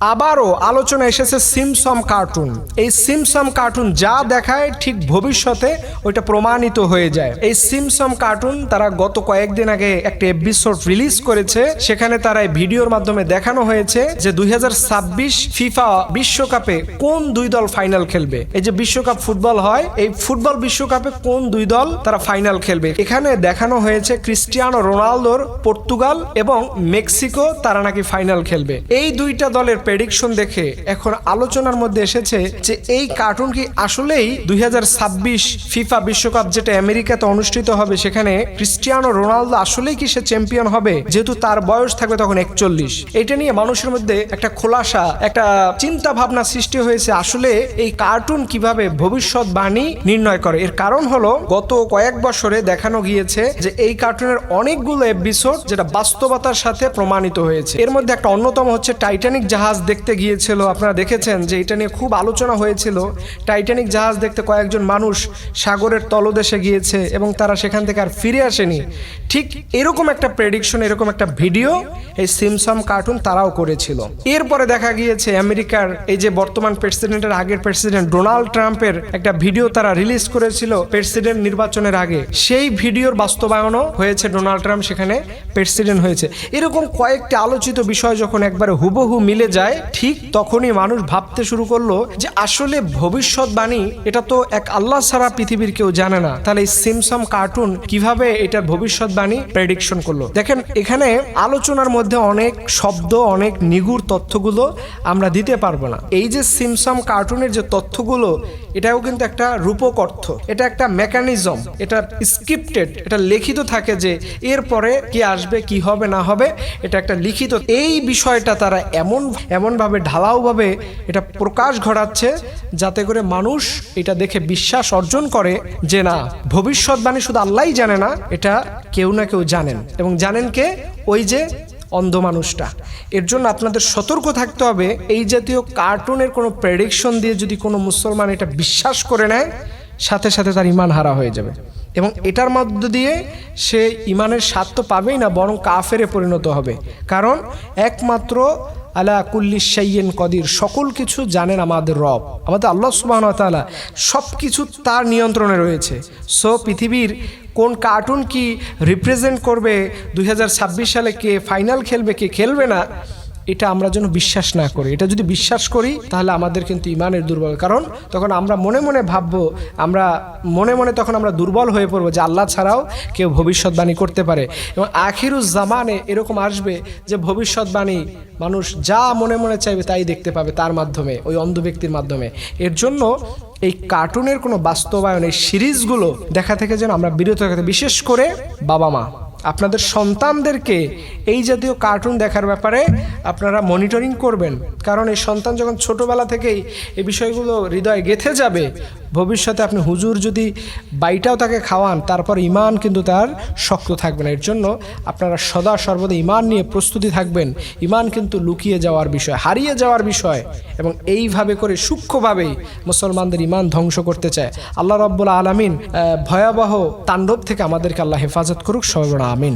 আবারও আলোচনা এসেছে সিমসম কার্টুন। এই সিমসম কার্টুন যা দেখায় ঠিক ভবিষ্যতে ওইটা প্রমাণিত হয়ে যায়। এই সিমসম কার্টুন তারা গত কয়েকদিন আগে একটা এপিসোড রিলিজ করেছে, সেখানে তারা এই ভিডিওর মাধ্যমে দেখানো হয়েছে যে 2026 ফিফা বিশ্বকাপে কোন দুই দল ফাইনাল খেলবে। এই যে বিশ্বকাপ ফুটবল হয়, এই ফুটবল বিশ্বকাপে কোন দুই দল তারা ফাইনাল খেলবে। এখানে দেখানো হয়েছে ক্রিস্টিয়ানো রোনালদোর পর্তুগাল এবং মেক্সিকো তারা নাকি ফাইনাল খেলবে। এই দুইটা দলের প্রেডিকশন দেখে এখন আলোচনার মধ্যে এসেছে যে এই কার্টুন কি আসলেই 2026 ফিফা বিশ্বকাপ যেটা আমেরিকাতে অনুষ্ঠিত হবে সেখানে ক্রিস্টিয়ানো রোনালদো আসলেই কি সে চ্যাম্পিয়ন হবে, যেহেতু তার বয়স থাকবে তখন 41। এটা নিয়ে মানুষের মধ্যে একটা খোলাসা, একটা চিন্তা ভাবনা সৃষ্টি হয়েছে আসলে এই কার্টুন কিভাবে ভবিষ্যৎবাণী নির্ণয় করে। এর কারণ হলো গত কয়েক বছরে দেখানো গিয়েছে যে এই কার্টুনের অনেকগুলো এপিসোড যেটা বাস্তবতার সাথে প্রমাণিত হয়েছে। এর মধ্যে একটা অন্যতম হচ্ছে টাইটানিক জাহাজ দেখতে গিয়েছিল। আপনারা দেখেছেন যে এটা নিয়ে খুব আলোচনা হয়েছিল। টাইটানিক জাহাজ দেখতে কয়েকজন মানুষ সাগরের তলদেশে গিয়েছে এবং তারা সেখান থেকে আর ফিরে আসেনি। ঠিক এরকম একটা প্রেডিকশন, এরকম একটা ভিডিও এই সিমসম কার্টুন তারাও করেছিল। এরপরে দেখা গিয়েছে আমেরিকার এই যে বর্তমান প্রেসিডেন্টের আগের প্রেসিডেন্ট ডোনাল্ড ট্রাম্পের একটা ভিডিও তারা রিলিজ করেছিল প্রেসিডেন্ট নির্বাচনের আগে। সেই ভিডিওর বাস্তবায়নও হয়েছে, ডোনাল্ড ট্রাম্প সেখানে প্রেসিডেন্ট হয়েছে। এরকম কয়েকটি আলোচিত বিষয় যখন একবারে হুবহু মিলে যায়, ঠিক তখনই মানুষ ভাবতে শুরু করলো যে আসলে ভবিষ্যৎবাণী এটা তো এক আল্লাহ ছাড়া পৃথিবীর কেউ জানে না, তাহলে এই সিমসম কার্টুন কিভাবে এটার ভবিষ্যৎবাণী প্রেডিকশন করলো। দেখেন এখানে আলোচনার মধ্যে অনেক শব্দ, অনেক নিগুড় তথ্যগুলো আমরা দিতে পারবো না। এই যে সিমসম কার্টুনের যে তথ্যগুলো, এটাও কিন্তু একটা রূপক অর্থ, এটা একটা মেকানিজম, এটা স্ক্রিপ্টেড, এটা লিখিত থাকে যে এরপরে কি আসবে, কি হবে না হবে, এটা একটা লিখিত। এই বিষয়টা তারা এমনভাবে ঢালাওভাবে এটা প্রকাশ ঘটাচ্ছে যাতে করে মানুষ এটা দেখে বিশ্বাস অর্জন করে যে না, ভবিষ্যৎবাণী শুধু আল্লাহই জানে না, এটা কেউ না কেউ জানেন। এবং জানেন কে? ওই যে অন্ধ মানুষটা। এর জন্য আপনাদের সতর্ক থাকতে হবে। এই জাতীয় কার্টুনের কোনো প্রেডিকশন দিয়ে যদি কোনো মুসলমান এটা বিশ্বাস করে নেয়, সাথে সাথে তার ঈমান হারা হয়ে যাবে এবং এটার মধ্য দিয়ে সে ঈমানের স্বাদ তো পাবেই না, বরং কাফেরে পরিণত হবে। কারণ একমাত্র আলা কুল্লি শাইইন কদির, সকল কিছু জানেন আমাদের রব, আমাদের আল্লাহ সুবহানাহু ওয়া তাআলা, সব কিছু তার নিয়ন্ত্রণে রয়েছে। সো পৃথিবীর কোন কার্টুন কি রিপ্রেজেন্ট করবে 2026 সালে, কে ফাইনাল খেলবে, কে খেলবে না, এটা আমরা যেন বিশ্বাস না করি। এটা যদি বিশ্বাস করি তাহলে আমাদের কিন্তু ঈমানের দুর্বল, কারণ তখন আমরা মনে মনে ভাববো, আমরা মনে মনে তখন আমরা দুর্বল হয়ে পড়বো যে আল্লাহ ছাড়াও কেউ ভবিষ্যৎবাণী করতে পারে। এবং আখিরুজ জামানে এরকম আসবে যে ভবিষ্যৎবাণী মানুষ যা মনে মনে চাইবে তাই দেখতে পাবে তার মাধ্যমে, ওই অন্ধ ব্যক্তির মাধ্যমে। এর জন্য এই কার্টুনের কোনো বাস্তবায়ন, এই সিরিজগুলো দেখা থেকে যেন আমরা বিরত থাকতে, বিশেষ করে বাবা মা আপনাদের সন্তানদেরকে এই জাতীয় কার্টুন দেখার ব্যাপারে আপনারা মনিটরিং করবেন। কারণ এই সন্তান যখন ছোটোবেলা থেকেই এই বিষয়গুলো হৃদয়ে গেঁথে যাবে, ভবিষ্যতে আপনি হুজুর যদি বাইটাও তাকে খাওয়ান, তারপর ঈমান কিন্তু তার শক্ত থাকবে না। এর জন্য আপনারা সদা সর্বদা ঈমান নিয়ে প্রস্তুতি থাকবেন। ঈমান কিন্তু লুকিয়ে যাওয়ার বিষয়, হারিয়ে যাওয়ার বিষয়, এবং এইভাবে করে সূক্ষ্মভাবেই মুসলমানদের ঈমান ধ্বংস করতে চায়। আল্লাহ রাব্বুল আলামিন ভয়াবহ তাণ্ডব থেকে আমাদেরকে আল্লাহ হেফাজত করুক, সর্বদা আমিন।